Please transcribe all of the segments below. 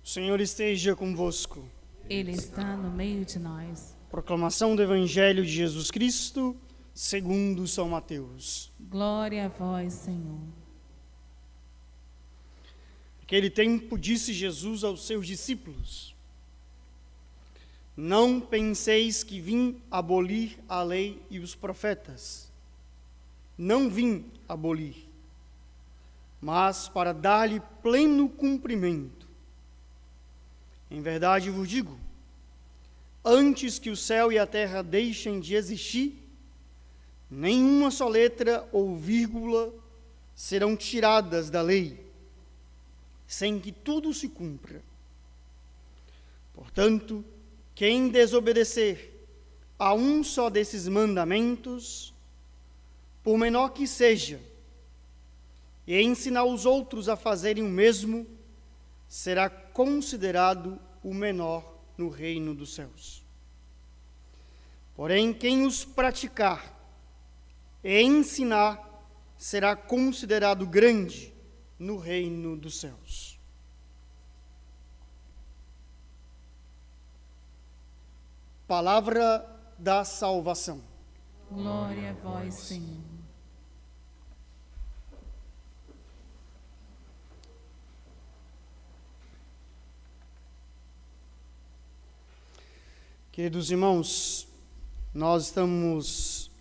O Senhor esteja convosco. Ele está no meio de nós. Proclamação do Evangelho de Jesus Cristo, segundo São Mateus. Glória a vós, Senhor. Naquele tempo disse Jesus aos seus discípulos: Não penseis que vim abolir a lei e os profetas. Não vim abolir, mas para dar-lhe pleno cumprimento. Em verdade vos digo, antes que o céu e a terra deixem de existir, nenhuma só letra ou vírgula serão tiradas da lei, sem que tudo se cumpra. Portanto, quem desobedecer a um só desses mandamentos, por menor que seja, e ensinar os outros a fazerem o mesmo, será considerado o menor no reino dos céus. Porém, quem os praticar e ensinar será considerado grande no reino dos céus. Palavra da salvação. Glória a vós, Senhor. Queridos irmãos, nós estamos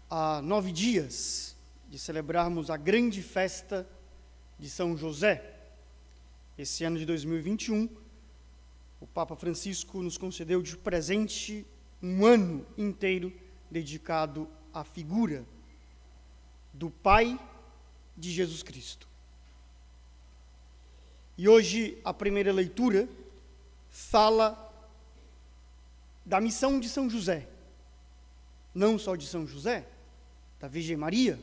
há 9 dias de celebrarmos a grande festa de São José. Esse ano de 2021, o Papa Francisco nos concedeu de presente um ano inteiro dedicado à figura do Pai de Jesus Cristo. E hoje a primeira leitura fala da missão de São José, não só de São José, da Virgem Maria,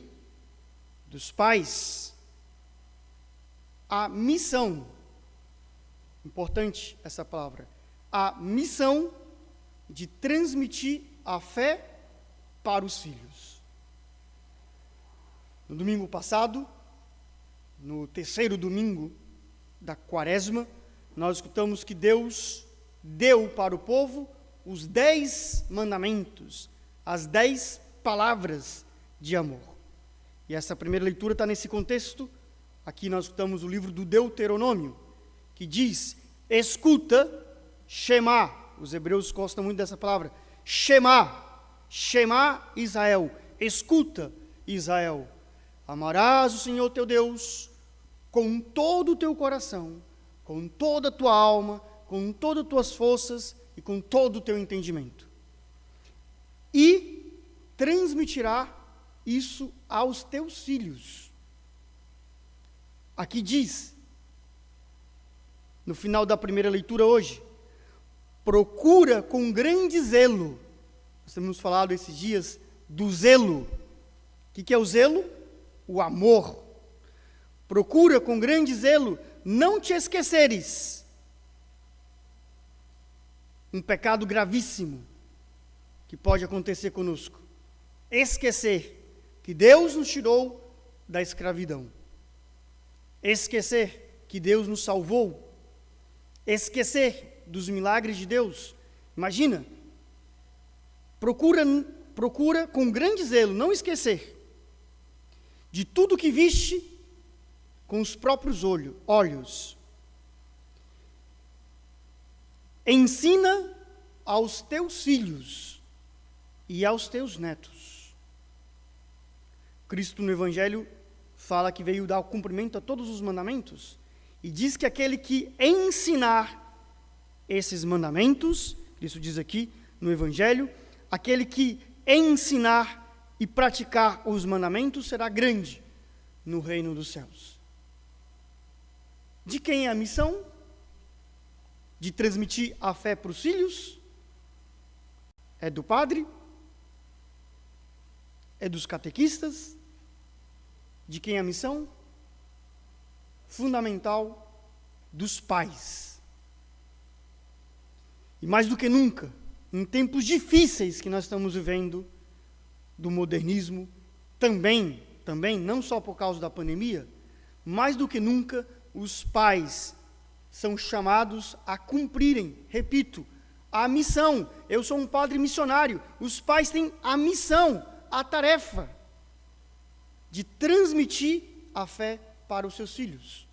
dos pais. A missão, importante essa palavra, a missão de transmitir a fé para os filhos. No domingo passado, no terceiro domingo da Quaresma, nós escutamos que Deus deu para o povo os 10 mandamentos, as 10 palavras de amor. E essa primeira leitura está nesse contexto. Aqui nós escutamos o livro do Deuteronômio, que diz: escuta, Shema. Os hebreus gostam muito dessa palavra. Shema, Shema Israel. Escuta, Israel. Amarás o Senhor teu Deus com todo o teu coração, com toda a tua alma, com todas as tuas forças e com todo o teu entendimento. E transmitirá isso aos teus filhos. Aqui diz, no final da primeira leitura hoje, procura com grande zelo. Nós temos falado esses dias do zelo. O que é o zelo? O amor. Procura com grande zelo não te esqueceres. Um pecado gravíssimo que pode acontecer conosco. Esquecer que Deus nos tirou da escravidão. Esquecer que Deus nos salvou. Esquecer dos milagres de Deus. Imagina, procura com grande zelo não esquecer de tudo que viste com os próprios olhos. Ensina aos teus filhos e aos teus netos. Cristo no Evangelho fala que veio dar cumprimento a todos os mandamentos e diz que aquele que ensinar esses mandamentos, Cristo diz aqui no Evangelho, aquele que ensinar e praticar os mandamentos será grande no reino dos céus. De quem é a missão? De transmitir a fé para os filhos? É do padre? É dos catequistas? De quem é a missão? Fundamental dos pais. E mais do que nunca, em tempos difíceis que nós estamos vivendo, do modernismo, também, não só por causa da pandemia, mais do que nunca, os pais são chamados a cumprirem, repito, a missão. Eu sou um padre missionário. Os pais têm a missão, a tarefa de transmitir a fé para os seus filhos.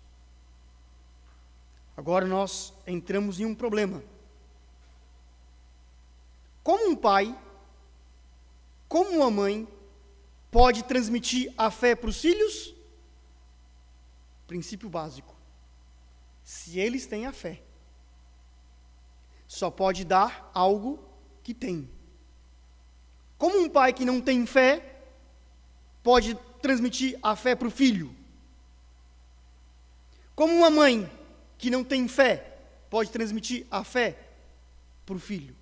Agora nós entramos em um problema. Como um pai, como uma mãe, pode transmitir a fé para os filhos? Princípio básico. Se eles têm a fé, só pode dar algo que tem. Como um pai que não tem fé, pode transmitir a fé para o filho? Como uma mãe que não tem fé, pode transmitir a fé para o filho?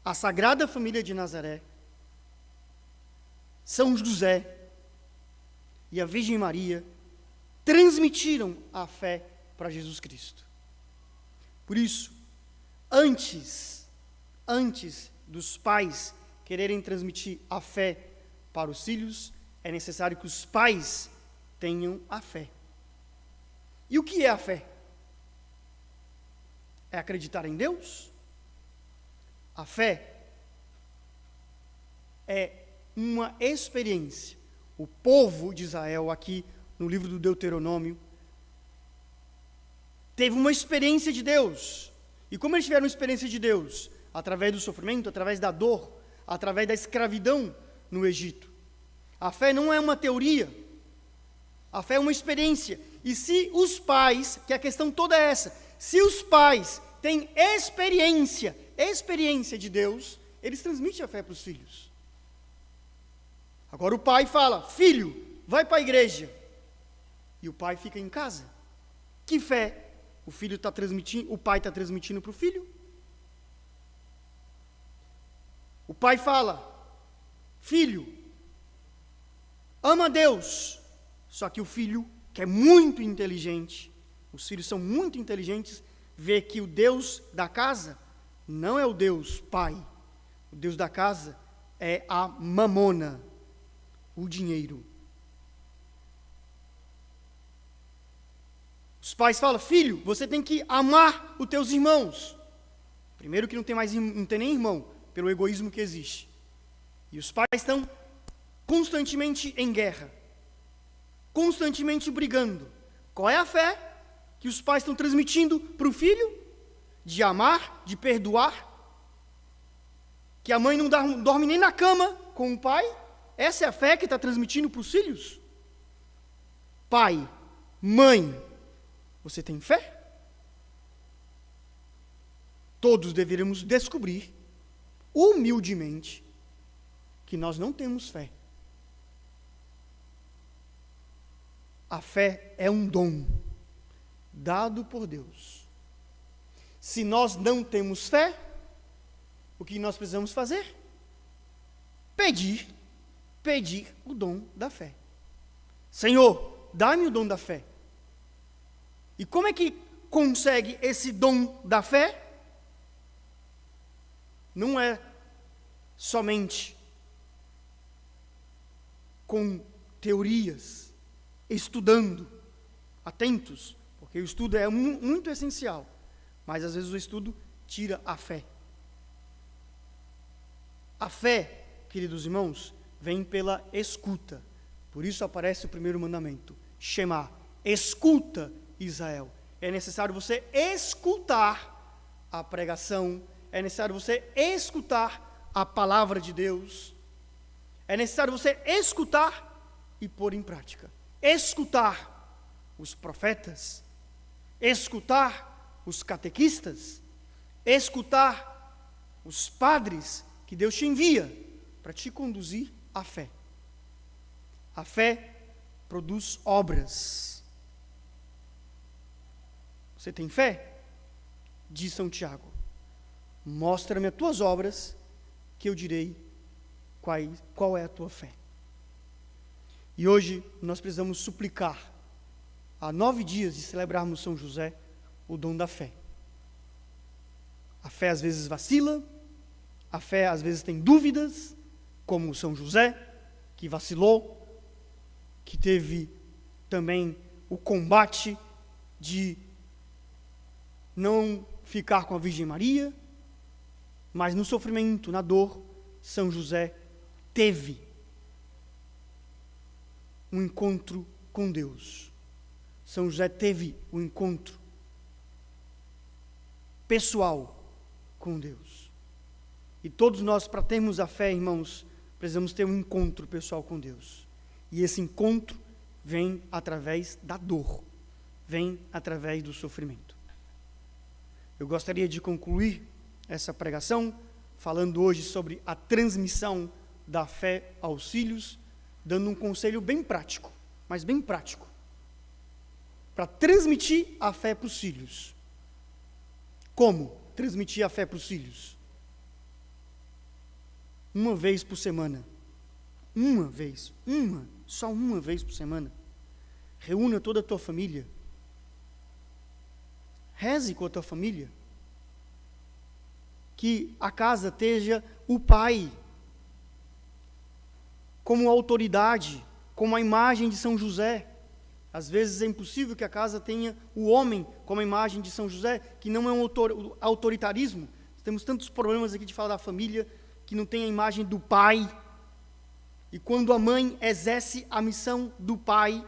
A Sagrada Família de Nazaré, São José e a Virgem Maria transmitiram a fé para Jesus Cristo. Por isso, antes dos pais quererem transmitir a fé para os filhos, é necessário que os pais tenham a fé. E o que é a fé? É acreditar em Deus? A fé é uma experiência. O povo de Israel, aqui no livro do Deuteronômio, teve uma experiência de Deus. E como eles tiveram uma experiência de Deus? Através do sofrimento, através da dor, através da escravidão no Egito. A fé não é uma teoria. A fé é uma experiência. E se os pais, que a questão toda é essa, se os pais têm experiência de Deus, eles transmitem a fé para os filhos. Agora o pai fala: filho, vai para a igreja. E o pai fica em casa. Que fé o filho está transmitindo, o pai está transmitindo para o filho? O pai fala: filho, ama a Deus. Só que o filho, que é muito inteligente, os filhos são muito inteligentes, vê que o Deus da casa não é o Deus pai. O Deus da casa é a mamona, o dinheiro. Os pais falam: filho, você tem que amar os teus irmãos. Primeiro que não tem nem irmão, pelo egoísmo que existe. E os pais estão constantemente em guerra, constantemente brigando. Qual é a fé que os pais estão transmitindo para o filho? De amar, de perdoar. Que a mãe não dorme nem na cama com o pai. Essa é a fé que está transmitindo para os filhos? Pai, mãe, você tem fé? Todos deveríamos descobrir, humildemente, que nós não temos fé. A fé é um dom dado por Deus. Se nós não temos fé, o que nós precisamos fazer? Pedir o dom da fé. Senhor, dá-me o dom da fé. E como é que consegue esse dom da fé? Não é somente com teorias, estudando, atentos, porque o estudo é muito essencial, mas às vezes o estudo tira a fé. A fé, queridos irmãos, vem pela escuta. Por isso aparece o primeiro mandamento, Shema, escuta Israel. É necessário você escutar a pregação, é necessário você escutar a palavra de Deus, é necessário você escutar e pôr em prática. Escutar os profetas, escutar os catequistas, escutar os padres que Deus te envia para te conduzir à fé. A fé produz obras. Você tem fé? Diz São Tiago: mostra-me as tuas obras, que eu direi qual é a tua fé. E hoje nós precisamos suplicar, há 9 dias de celebrarmos São José, o dom da fé. A fé às vezes vacila, a fé às vezes tem dúvidas, como São José, que vacilou, que teve também o combate de não ficar com a Virgem Maria, mas no sofrimento, na dor, São José teve um encontro com Deus. São José teve um encontro pessoal com Deus. E todos nós, para termos a fé, irmãos, precisamos ter um encontro pessoal com Deus. E esse encontro vem através da dor, vem através do sofrimento. Eu gostaria de concluir essa pregação falando hoje sobre a transmissão da fé aos filhos, dando um conselho bem prático, mas bem prático, para transmitir a fé para os filhos. Como transmitir a fé para os filhos? Uma vez por semana. Só uma vez por semana. Reúna toda a tua família. Reze com a tua família. Que a casa esteja o pai como autoridade, como a imagem de São José. Às vezes é impossível que a casa tenha o homem como a imagem de São José, que não é um autoritarismo. Temos tantos problemas aqui de falar da família, que não tem a imagem do pai. E quando a mãe exerce a missão do pai,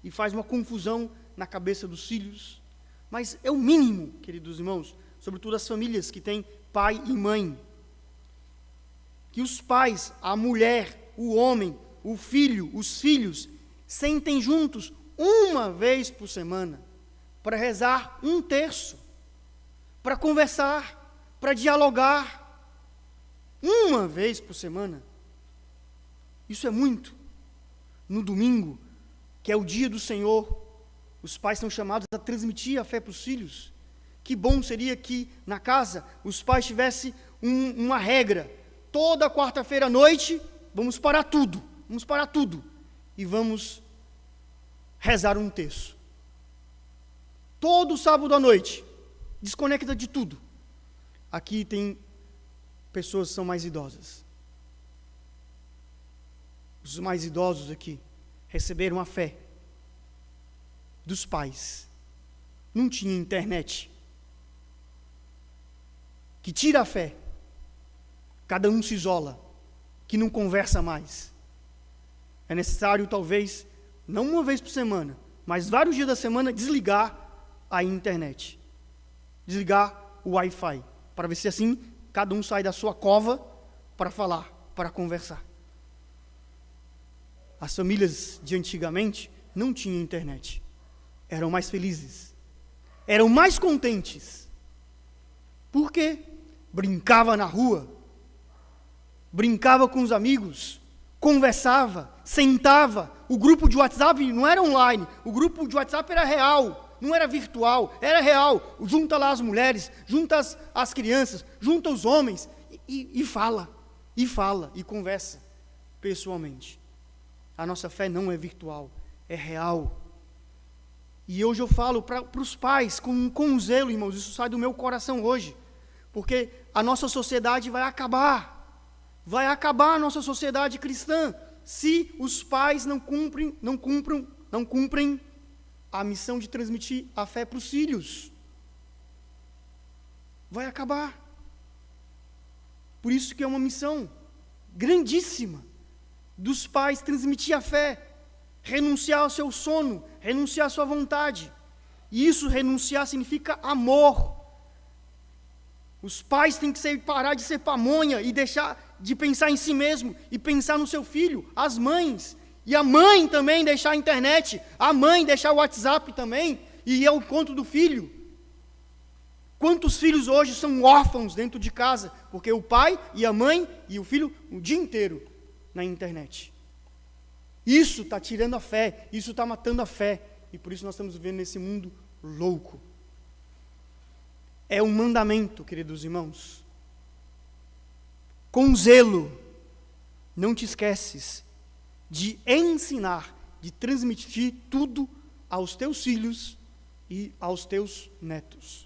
e faz uma confusão na cabeça dos filhos. Mas é o mínimo, queridos irmãos, sobretudo as famílias que têm pai e mãe. Que os pais, a mulher, o homem, o filho, os filhos, sentem juntos uma vez por semana, para rezar um terço, para conversar, para dialogar, uma vez por semana. Isso é muito. No domingo, que é o dia do Senhor, os pais são chamados a transmitir a fé para os filhos. Que bom seria que na casa os pais tivessem uma regra. Toda quarta-feira à noite, vamos parar tudo e vamos rezar um terço. Todo sábado à noite, desconecta de tudo. Aqui tem pessoas que são mais idosas. Os mais idosos aqui receberam a fé dos pais. Não tinha internet. Que tira a fé. Cada um se isola. Que não conversa mais. É necessário, talvez, não uma vez por semana, mas vários dias da semana, desligar a internet. Desligar o Wi-Fi. Para ver se assim, cada um sai da sua cova para falar, para conversar. As famílias de antigamente não tinham internet. Eram mais felizes. Eram mais contentes. Por quê? Brincava na rua. Brincava com os amigos. Conversava. Sentava. O grupo de WhatsApp não era online. O grupo de WhatsApp era real. Não era virtual. Era real. Junta lá as mulheres. Junta as crianças. Junta os homens. E fala. E fala. E conversa. Pessoalmente. A nossa fé não é virtual. É real. E hoje eu falo para os pais com zelo, irmãos. Isso sai do meu coração hoje. Porque a nossa sociedade vai acabar. Vai acabar a nossa sociedade cristã se os pais não cumprem a missão de transmitir a fé para os filhos. Vai acabar. Por isso que é uma missão grandíssima dos pais transmitir a fé, renunciar ao seu sono, renunciar à sua vontade. E isso, renunciar, significa amor. Os pais têm que parar de ser pamonha e deixar de pensar em si mesmo e pensar no seu filho. As mães. E a mãe também deixar a internet. A mãe deixar o WhatsApp também. E ir ao encontro do filho. Quantos filhos hoje são órfãos dentro de casa? Porque o pai e a mãe e o filho o dia inteiro na internet. Isso está tirando a fé. Isso está matando a fé. E por isso nós estamos vivendo nesse mundo louco. É um mandamento, queridos irmãos. Com zelo, não te esqueces de ensinar, de transmitir tudo aos teus filhos e aos teus netos.